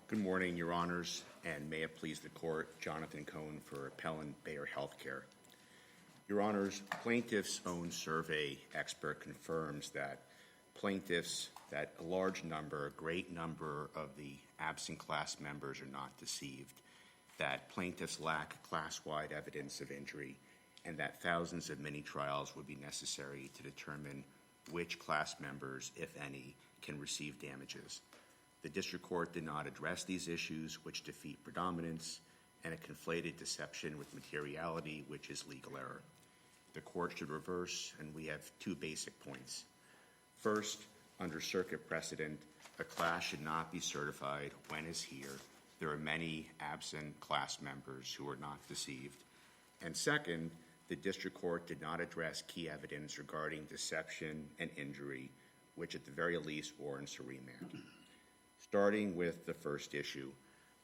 Good morning, Your Honors, and may it please the Court, Jonathan Cohn for Appellant Bayer Healthcare. Your Honors, plaintiff's own survey expert confirms that a large number, a great number of the absent class members are not deceived, that plaintiffs lack class-wide evidence of injury, and that thousands of mini-trials would be necessary to determine which class members, if any, can receive damages. The District Court did not address these issues, which defeat predominance, and it conflated deception with materiality, which is legal error. The Court should reverse, and we have two basic points. First, under circuit precedent, a class should not be certified when is here. There are many absent class members who are not deceived. And second, the District Court did not address key evidence regarding deception and injury, which at the very least warrants a remand. Starting with the first issue,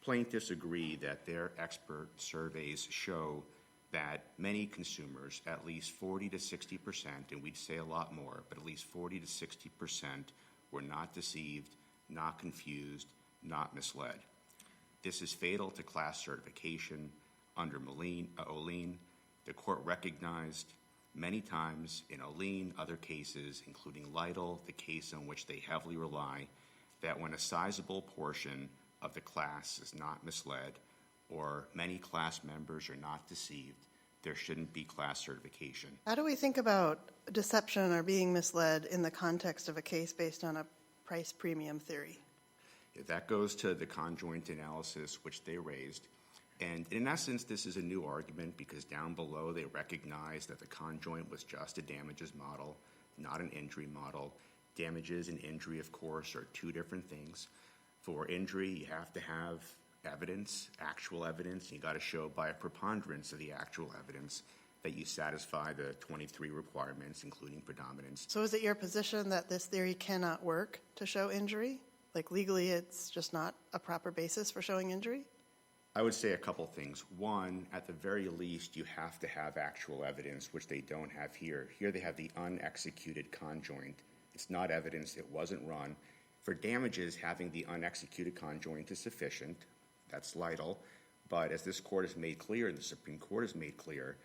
plaintiffs agree that their expert surveys show that many consumers, at least 40 to 60%, and we'd say a lot more, but at least 40 to 60% were not deceived, not confused, not misled. This is fatal to class certification. Under Olien, the Court recognized many times in Olien, other cases, including Lytle, the case on which they heavily rely, that when a sizable portion of the class is not misled or many class members are not deceived, there shouldn't be class certification. How do we think about deception or being misled in the context of a case based on a price premium theory? That goes to the conjoint analysis which they raised. And in essence, this is a new argument because down below they recognize that the conjoint was just a damages model, not an injury model. Damages and injury, of course, are two different things. For injury, you have to have evidence, actual evidence. You got to show by a preponderance of the actual evidence that you satisfy the 23 requirements, including predominance. So is it your position that this theory cannot work to show injury? Like legally, it's just not a proper basis for showing injury? I would say a couple things. One, at the very least, you have to have actual evidence, which they don't have here. Here they have the unexecuted conjoint. It's not evidence, it wasn't run. For damages, having the unexecuted conjoint is sufficient. That's Lytle. But as this Court has made clear, and the Supreme Court has made clear,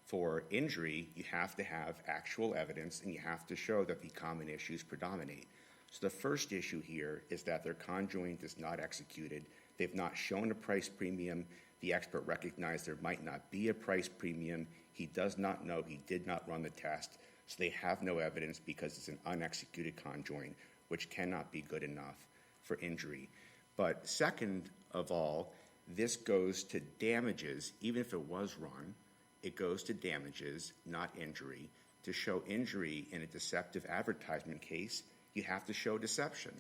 for injury, you have to have actual evidence and you have to show that the common issues predominate. So the first issue here is that their conjoint is not executed. They've not shown a price premium. The expert recognized there might not be a price premium. He does not know. He did not run the test. So they have no evidence because it's an unexecuted conjoint, which cannot be good enough for injury. But second of all, this goes to damages. Even if it was run, it goes to damages, not injury. To show injury in a deceptive advertisement case, you have to show deception.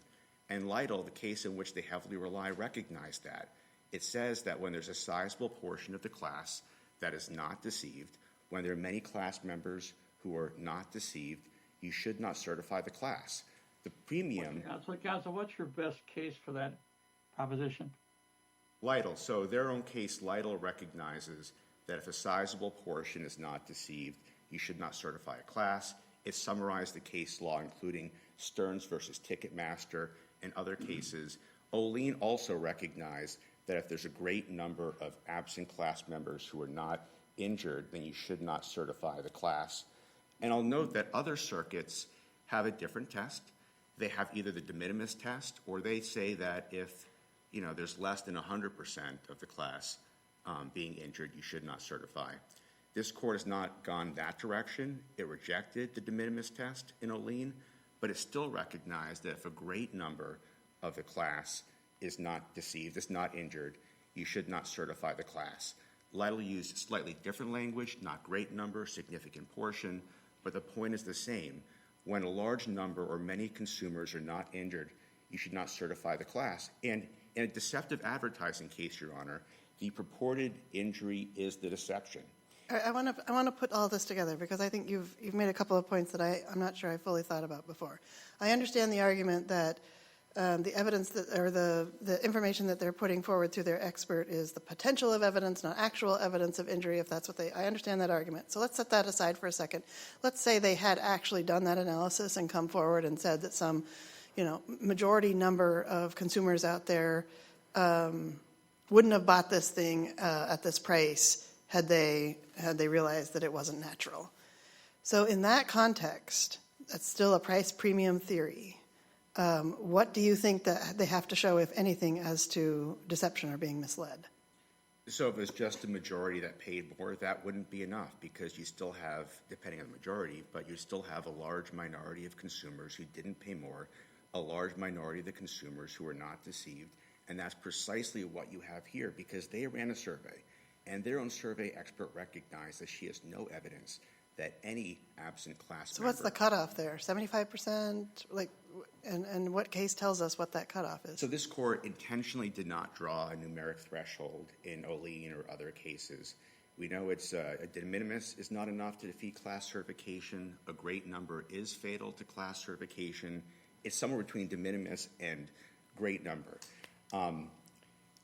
And Lytle, the case in which they heavily rely, recognized that. It says that when there's a sizable portion of the class that is not deceived, when there are many class members who are not deceived, you should not certify the class. The premium... Counsel, what's your best case for that proposition? Lytle. So their own case, Lytle recognizes that if a sizable portion is not deceived, you should not certify a class. It summarized the case law, including Stearns versus Ticketmaster and other cases. Olien also recognized that if there's a great number of absent class members who are not injured, then you should not certify the class. And I'll note that other circuits have a different test. They have either the de minimis test, or they say that if there's less than 100% of the class being injured, you should not certify. This Court has not gone that direction. It rejected the de minimis test in Olien, but it still recognized that if a great number of the class is not deceived, is not injured, you should not certify the class. Lytle used slightly different language, not great number, significant portion, but the point is the same. When a large number or many consumers are not injured, you should not certify the class. And in a deceptive advertising case, Your Honor, the purported injury is the deception. I want to put all this together because I think you've made a couple of points that I'm not sure I fully thought about before. I understand the argument that the evidence the information that they're putting forward through their expert is the potential of evidence, not actual evidence of injury, if that's what I understand that argument. So let's set that aside for a second. Let's say they had actually done that analysis and come forward and said that some, majority number of consumers out there wouldn't have bought this thing at this price had they realized that it wasn't natural. So in that context, that's still a price premium theory. What do you think that they have to show, if anything, as to deception or being misled? So if it's just a majority that paid more, that wouldn't be enough, because you still have, depending on the majority, but you still have a large minority of consumers who didn't pay more, a large minority of the consumers who were not deceived, and that's precisely what you have here, because they ran a survey, and their own survey expert recognized that she has no evidence that any absent class So member. what's the cutoff there? 75%? And what case tells us what that cutoff is? So this court intentionally did not draw a numeric threshold in Olin or other cases. We know it's a de minimis is not enough to defeat class certification. A great number is fatal to class certification. It's somewhere between de minimis and great number.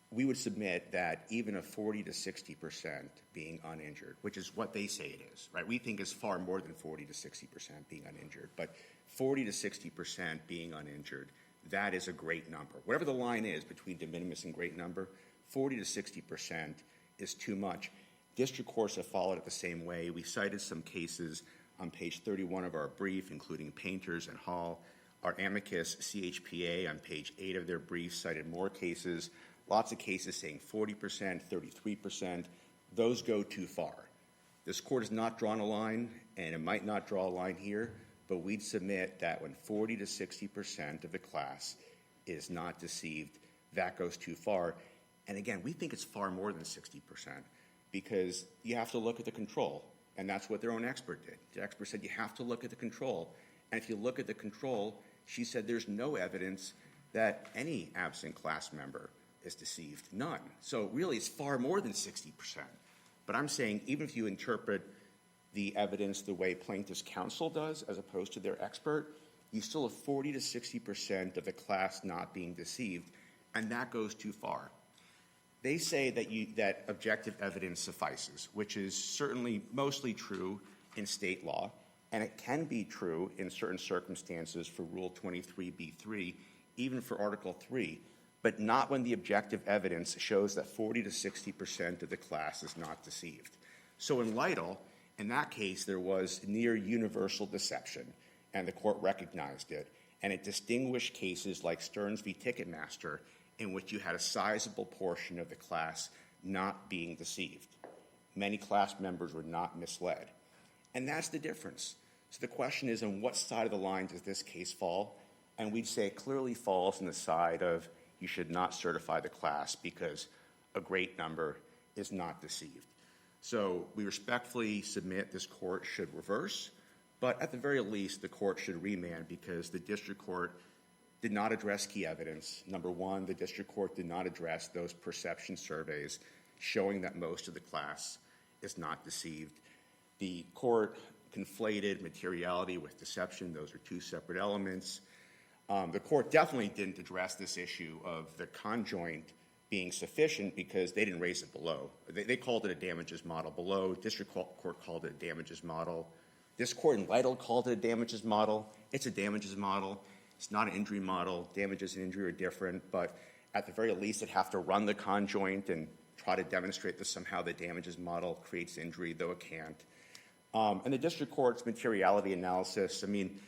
We would submit that even a 40 to 60% being uninjured, which is what they say it is, right? We think it's far more than 40 to 60% being uninjured, but 40 to 60% being uninjured, that is a great number. Whatever the line is between de minimis and great number, 40 to 60% is too much. District courts have followed it the same way. We cited some cases on page 31 of our brief, including Painters and Hall. Our amicus, CHPA, on page 8 of their brief, cited more cases. Lots of cases saying 40%, 33%. Those go too far. This court has not drawn a line, and it might not draw a line here, but we'd submit that when 40 to 60% of the class is not deceived, that goes too far. And again, we think it's far more than 60%, because you have to look at the control, and that's what their own expert did. The expert said you have to look at the control, and if you look at the control, she said there's no evidence that any absent class member is deceived. None. So really, it's far more than 60%. But I'm saying even if you interpret the evidence the way plaintiff's counsel does as opposed to their expert, you still have 40 to 60% of the class not being deceived, and that goes too far. They say that objective evidence suffices, which is certainly mostly true in state law, and it can be true in certain circumstances for Rule 23b3, even for Article 3, but not when the objective evidence shows that 40 to 60% of the class is not deceived. So in Lytle, in that case, there was near universal deception, and the court recognized it, and it distinguished cases like Stearns v. Ticketmaster, in which you had a sizable portion of the class not being deceived. Many class members were not misled. And that's the difference. So the question is, on what side of the line does this case fall? And we'd say it clearly falls on the side of you should not certify the class because a great number is not deceived. So we respectfully submit this court should reverse, but at the very least, the court should remand because the district court did not address key evidence. Number one, the district court did not address those perception surveys showing that most of the class is not deceived. The court conflated materiality with deception. Those are two separate elements. The court definitely didn't address this issue of the conjoint being sufficient because they didn't raise it below. They called it a damages model below. District court called it a damages model. This court in Lytle called it a damages model. It's a damages model. It's not an injury model. Damages and injury are different, but at the very least, it'd have to run the conjoint and try to demonstrate that somehow the damages model creates injury, though it can't. And the district court's materiality analysis, I mean,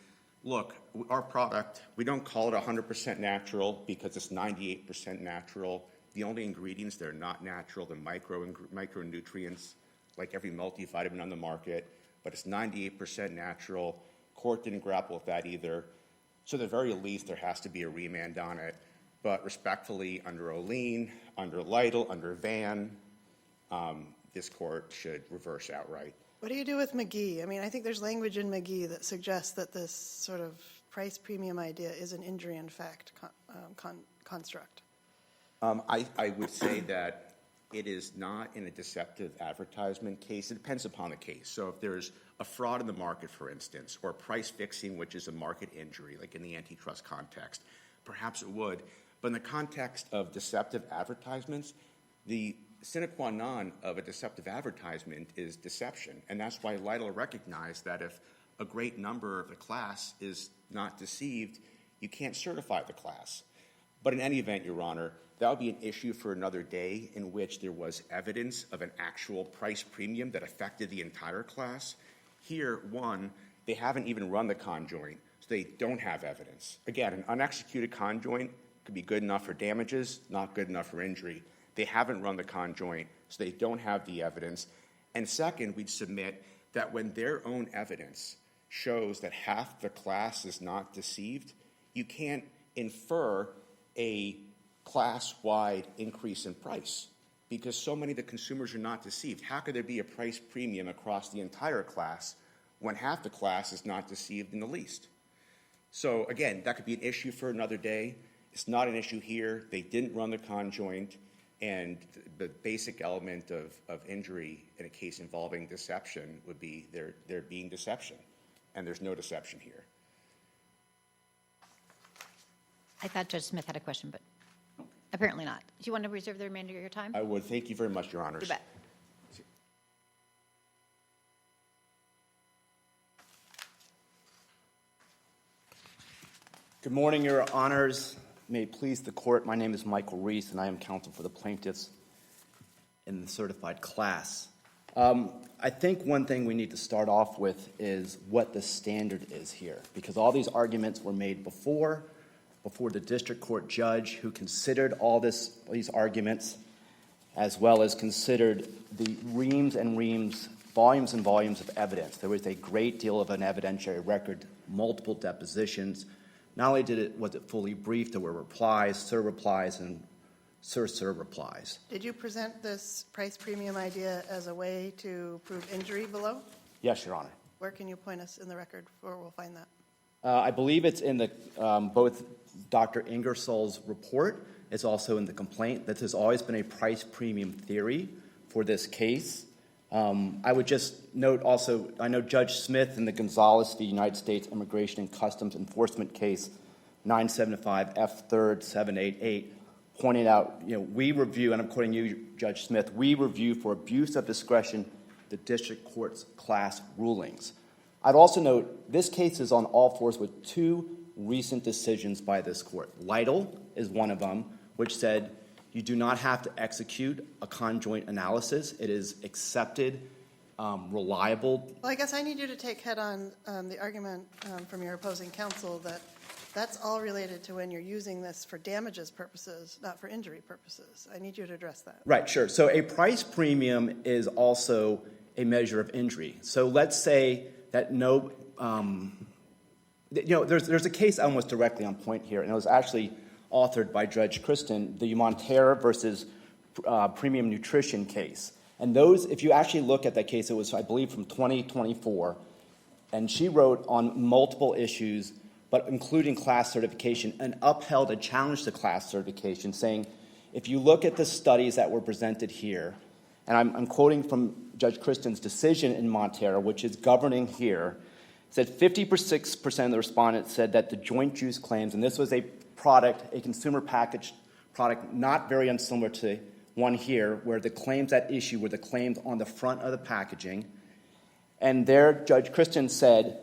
look, our product, we don't call it 100% natural because it's 98% natural. The only ingredients that are not natural, the micronutrients, like every multivitamin on the market, but it's 98% natural. Court didn't grapple with that either. So at the very least, there has to be a remand on it. But respectfully, under Olin, under Lytle, under Van, this court should reverse outright. What do you do with McGee? I mean, I think there's language in McGee that suggests that this sort of price premium idea is an injury in fact construct. I would say that it is not in a deceptive advertisement case. It depends upon the case. So if there's a fraud in the market, for instance, or price fixing, which is a market injury, like in the antitrust context, perhaps it would. But in the context of deceptive advertisements, the sine qua non of a deceptive advertisement is deception. And that's why Lytle recognized that if a great number of the class is not deceived, you can't certify the class. But in any event, Your Honor, that would be an issue for another day in which there was evidence of an actual price premium that affected the entire class. Here, one, they haven't even run the conjoint, so they don't have evidence. Again, an unexecuted conjoint could be good enough for damages, not good enough for injury. They haven't run the conjoint, so they don't have the evidence. And second, we'd submit that when their own evidence shows that half the class is not deceived, you can't infer a class-wide increase in price because so many of the consumers are not deceived. How could there be a price premium across the entire class when half the class is not deceived in the least? So again, that could be an issue for another day. It's not an issue here. They didn't run the conjoint, and the basic element of injury in a case involving deception would be there being deception, and there's no deception here. I thought Judge Smith had a question, but apparently not. Do you want to reserve the remainder of your time? I would. Thank you very much, Your Honors. You bet. Good morning, Your Honors. May it please the court, my name is Michael Reese, and I am counsel for the plaintiffs in the certified class. I think one thing we need to start off with is what the standard is here, because all these arguments were made before the district court judge who considered all these arguments, as well as considered the reams and reams, volumes and volumes of evidence. There was a great deal of an evidentiary record, multiple depositions. Not only was it fully briefed, there were replies, sir replies, and sir replies. Did you present this price premium idea as a way to prove injury below? Yes, Your Honor. Where can you point us in the record where we'll find that? I believe it's in the both Dr. Ingersoll's report. It's also in the complaint. That has always been a price premium theory for this case. I would just note also, I know Judge Smith in the Gonzalez v. United States Immigration and Customs Enforcement case 975 F. 3rd 788 pointed out, we review, and I'm quoting you, Judge Smith, we review for abuse of discretion the district court's class rulings. I'd also note this case is on all fours with two recent decisions by this court. Lytle is one of them, which said you do not have to execute a conjoint analysis. It is accepted, reliable. Well, I guess I need you to take head on the argument from your opposing counsel that that's all related to when you're using this for damages purposes, not for injury purposes. I need you to address that. Right, sure. So a price premium is also a measure of injury. So let's say that there's a case almost directly on point here, and it was actually authored by Judge Kristen, the Montero versus Premium Nutrition case. And those, if you actually look at that case, it was, I believe, from 2024, and she wrote on multiple issues, but including class certification, and upheld a challenge to class certification, saying, if you look at the studies that were presented here, and I'm quoting from Judge Kristen's decision in Montero, which is governing here, said 56% of the respondents said that the joint juice claims, and this was a product, a consumer packaged product, not very unsimilar to one here, where the claims at issue were the claims on the front of the packaging. And there, Judge Kristen said,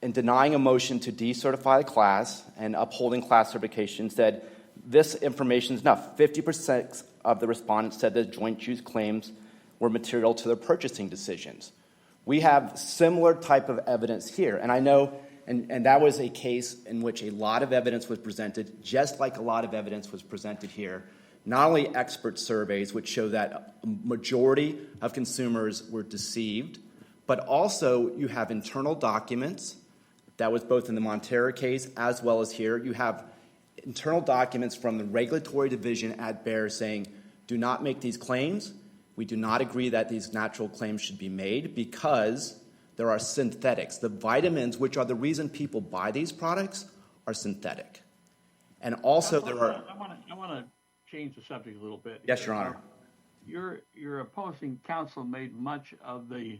in denying a motion to decertify the class and upholding class certification, said this information is enough. 50% of the respondents said that joint juice claims were material to their purchasing decisions. We have similar type of evidence here, and I know, and that was a case in which a lot of evidence was presented, just like a lot of evidence was presented here. Not only expert surveys, which show that a majority of consumers were deceived, but also you have internal documents. That was both in the Montero case as well as here. You have internal documents from the regulatory division at Bayer saying, do not make these claims. We do not agree that these natural claims should be made because there are synthetics. The vitamins, which are the reason people buy these products, are synthetic. And also there are... I want to change the subject a little bit. Yes, Your Honor. Your opposing counsel made much of the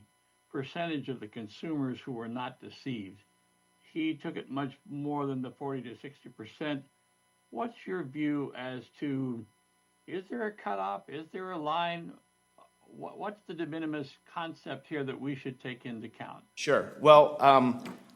percentage of the consumers who were not deceived. He took it much more than the 40 to 60%. What's your view as to, is there a cutoff? Is there a line? What's the de minimis concept here that we should take into account? Sure. Well,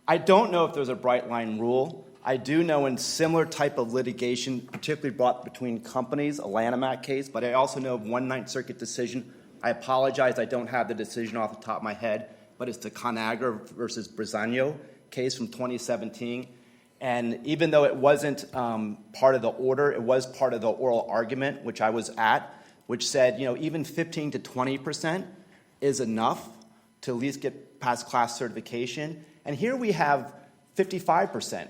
I don't know if there's a bright line rule. I do know in similar type of litigation, particularly brought between companies, a Lanham Act case, but I also know of one Ninth Circuit decision. I apologize, I don't have the decision off the top of my head, but it's the Conagra versus Brizano case from 2017. And even though it wasn't part of the order, it was part of the oral argument, which I was at, which said, even 15 to 20% is enough to at least get past class certification. And here we have 55%.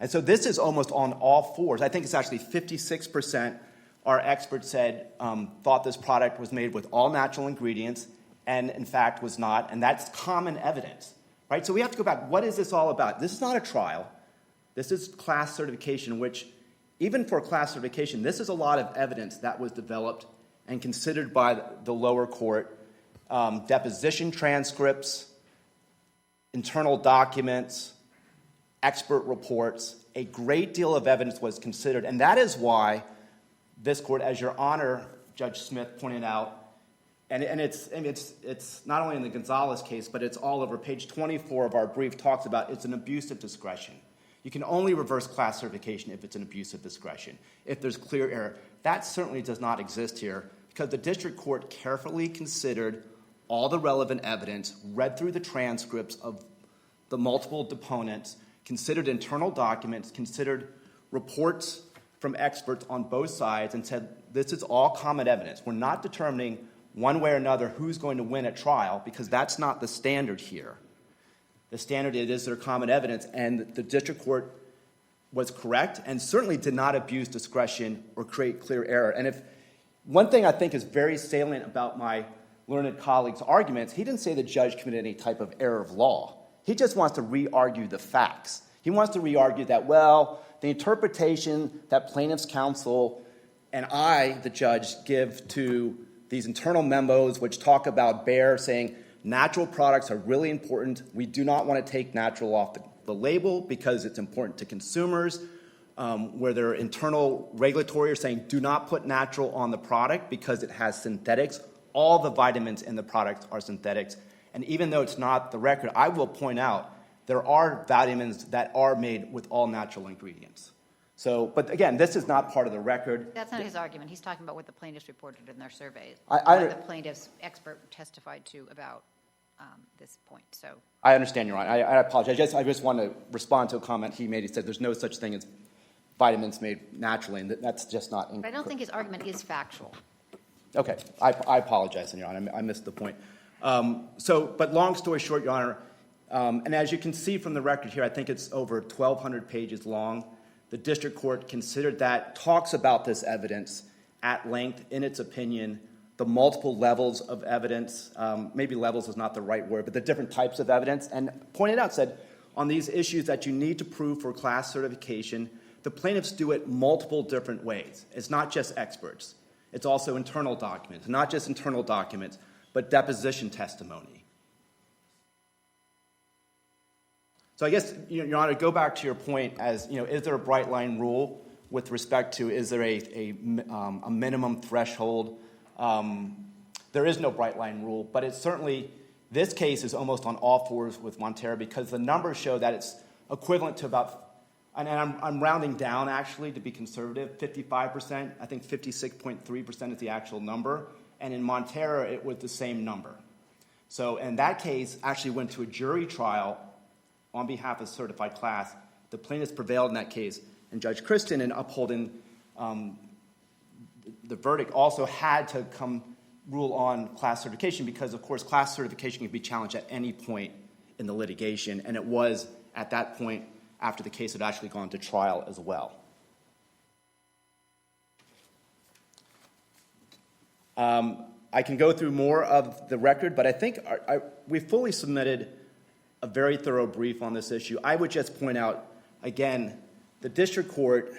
And so this is almost on all fours. I think it's actually 56%, our experts said, thought this product was made with all natural ingredients, and in fact was not. And that's common evidence, right? So we have to go back. What is this all about? This is not a trial. This is class certification, which even for class certification, this is a lot of evidence that was developed and considered by the lower court. Deposition transcripts, internal documents, expert reports, a great deal of evidence was considered. And that is why this court, as Your Honor, Judge Smith pointed out, and it's not only in the Gonzalez case, but it's all over. Page 24 of our brief talks about it's an abuse of discretion. You can only reverse class certification if it's an abuse of discretion, if there's clear error. That certainly does not exist here because the district court carefully considered all the relevant evidence, read through the transcripts of the multiple deponents, considered internal documents, considered reports from experts on both sides, and said, this is all common evidence. We're not determining one way or another who's going to win at trial because that's not the standard here. The standard is there common evidence, and the district court was correct and certainly did not abuse discretion or create clear error. And if one thing I think is very salient about my learned colleague's arguments, he didn't say the judge committed any type of error of law. He just wants to re-argue the facts. He wants to re-argue that, well, the interpretation that plaintiff's counsel and I, the judge, give to these internal memos which talk about Bayer saying natural products are really important. We do not want to take natural off the label because it's important to consumers, where their internal regulatory are saying do not put natural on the product because it has synthetics. All the vitamins in the product are synthetics. And even though it's not the record, I will point out there are vitamins that are made with all natural ingredients. So, but again, this is not part of the record. That's not his argument. He's talking about what the plaintiffs reported in their surveys, what the plaintiff's expert testified to about this point. So I understand, Your Honor. I apologize. I just want to respond to a comment he made. He said there's no such thing as vitamins made naturally, and that's just not. but I don't think his argument is factual. Okay, I apologize, Your Honor. I missed the point. But long story short, Your Honor, and as you can see from the record here, I think it's over 1,200 pages long. The district court considered that, talks about this evidence at length in its opinion, the multiple levels of evidence, maybe levels is not the right word, but the different types of evidence, and pointed out, said, on these issues that you need to prove for class certification, the plaintiffs do it multiple different ways. It's not just experts. It's also internal documents, not just internal documents, but deposition testimony. So I guess, Your Honor, go back to your point as, is there a bright line rule with respect to, is there a minimum threshold? There is no bright line rule, but it's certainly, this case is almost on all fours with Montero because the numbers show that it's equivalent to about, and I'm rounding down actually to be conservative, 55%. I think 56.3% is the actual number. And in Montero, it was the same number. So, and that case actually went to a jury trial on behalf of certified class. The plaintiffs prevailed in that case, and Judge Kristen, in upholding the verdict, also had to rule on class certification because, of course, class certification can be challenged at any point in the litigation, and it was at that point after the case had actually gone to trial as well. I can go through more of the record, but I think we fully submitted a very thorough brief on this issue. I would just point out, again, the district court,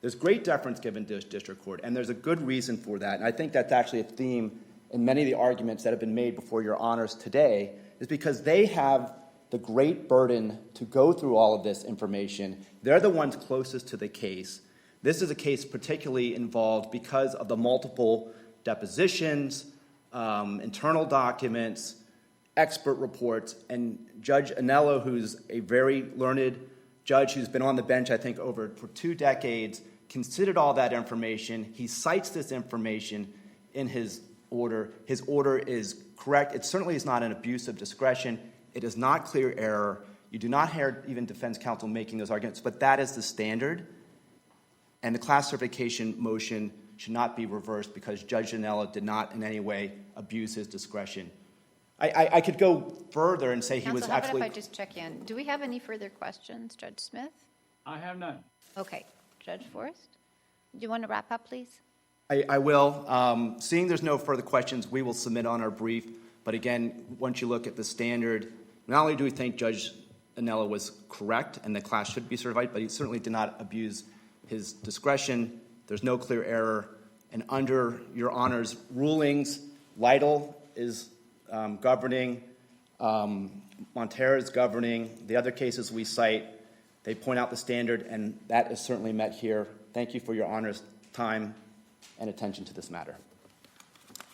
there's great deference given to district court, and there's a good reason for that. And I think that's actually a theme in many of the arguments that have been made before your honors today, is because they have the great burden to go through all of this information. They're the ones closest to the case. This is a case particularly involved because of the multiple depositions, internal documents, expert reports, and Judge Anello, who's a very learned judge who's been on the bench, I think, for 2 decades, considered all that information. He cites this information in his order. His order is correct. It certainly is not an abuse of discretion. It is not clear error. You do not hear even defense counsel making those arguments, but that is the standard. And the class certification motion should not be reversed because Judge Janela did not in any way abuse his discretion. I could go further and say he was Counsel, how actually... about if I just check in? Do we have any further questions, Judge Smith? I have none. Okay. Judge Forrest? Do you want to wrap up, please? I will. Seeing there's no further questions, we will submit on our brief. But again, once you look at the standard, not only do we think Judge Janela was correct and the class should be certified, but he certainly did not abuse his discretion. There's no clear error. And under Your Honor's rulings, Lytle is governing, Montero is governing. The other cases we cite, they point out the standard, and that is certainly met here. Thank you for Your Honor's time and attention to this matter.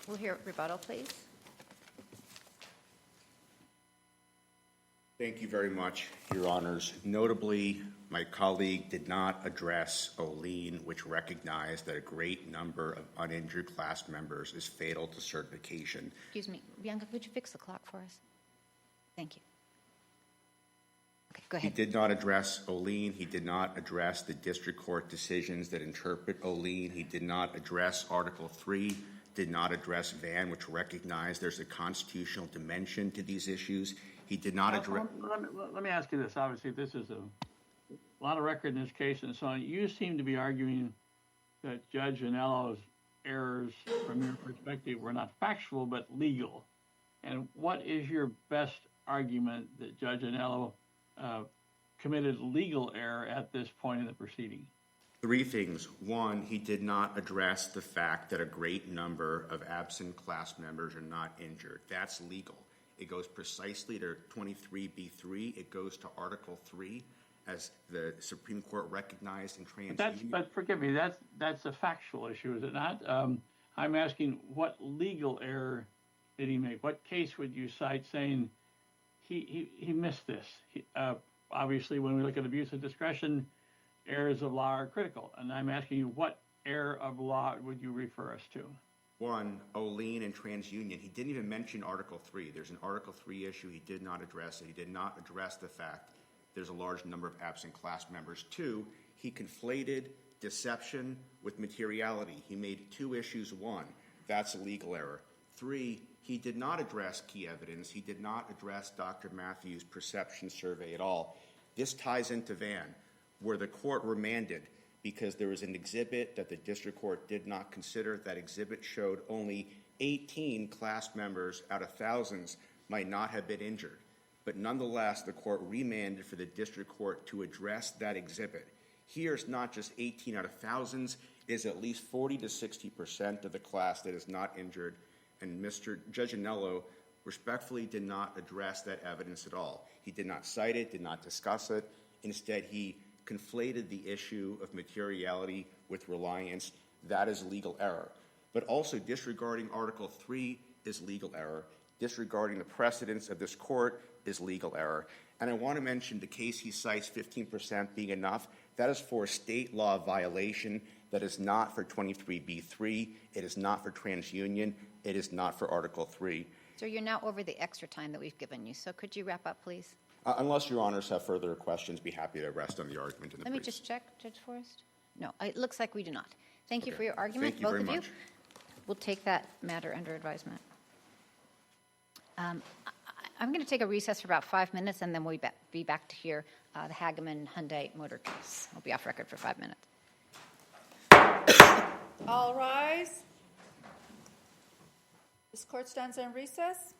We'll hear rebuttal, please. Thank you very much, Your Honors. Notably, my colleague did not address Olien, which recognized that a great number of uninjured class members is fatal to certification. Excuse me. Bianca, could you fix the clock for us? Thank you. Okay, go He ahead. did not address Olien. He did not address the district court decisions that interpret Olien. He did not address Article 3, did not address Vann, which recognized there's a constitutional dimension to these issues. He did not address... Let me ask you this. Obviously, this is a lot of record in this case and so on. You seem to be arguing that Judge Anello's errors, from your perspective, were not factual but legal. And what is your best argument that Judge Anello committed legal error at this point in the proceeding? 3 things. 1, he did not address the fact that a great number of absent class members are not injured. That's legal. It goes precisely to 23B3. It goes to Article 3, as the Supreme Court recognized in TransUnion. But forgive me, that's a factual issue, is it not? I'm asking, what legal error did he make? What case would you cite saying he missed this? Obviously, when we look at abuse of discretion, errors of law are critical. And I'm asking you, what error of law would you refer us to? 1, Olien and TransUnion. He didn't even mention Article 3. There's an Article 3 issue. He did not address it. He did not address the fact there's a large number of absent class members. 2, he conflated deception with materiality. He made 2 issues 1. That's a legal error. 3, he did not address key evidence. He did not address Dr. Matthews' perception survey at all. This ties into Vann, where the court remanded because there was an exhibit that the district court did not consider. That exhibit showed only 18 class members out of thousands might not have been injured. But nonetheless, the court remanded for the district court to address that exhibit. Here, it's not just 18 out of thousands. It is at least 40 to 60% of the class that is not injured. And Judge Anello respectfully did not address that evidence at all. He did not cite it, did not discuss it. Instead, he conflated the issue of materiality with reliance. That is legal error. But also disregarding Article 3 is legal error. Disregarding the precedents of this court is legal error. And I want to mention the case he cites, 15% being enough. That is for a state law violation. That is not for 23B3. It is not for TransUnion. It is not for Article 3. So you're now over the extra time that we've given you. So could you wrap up, please? Unless Your Honors have further questions, be happy to rest on the argument in the Let me briefs. just check, Judge Forrest. No, it looks like we do not. Thank you Okay. for your argument, Thank you both very of you. much. We'll take that matter under advisement. I'm going to take a recess for about 5 minutes, and then we'll be back to hear the Hageman Hyundai motor case. I'll be off record for 5 minutes. All rise. This court stands in recess.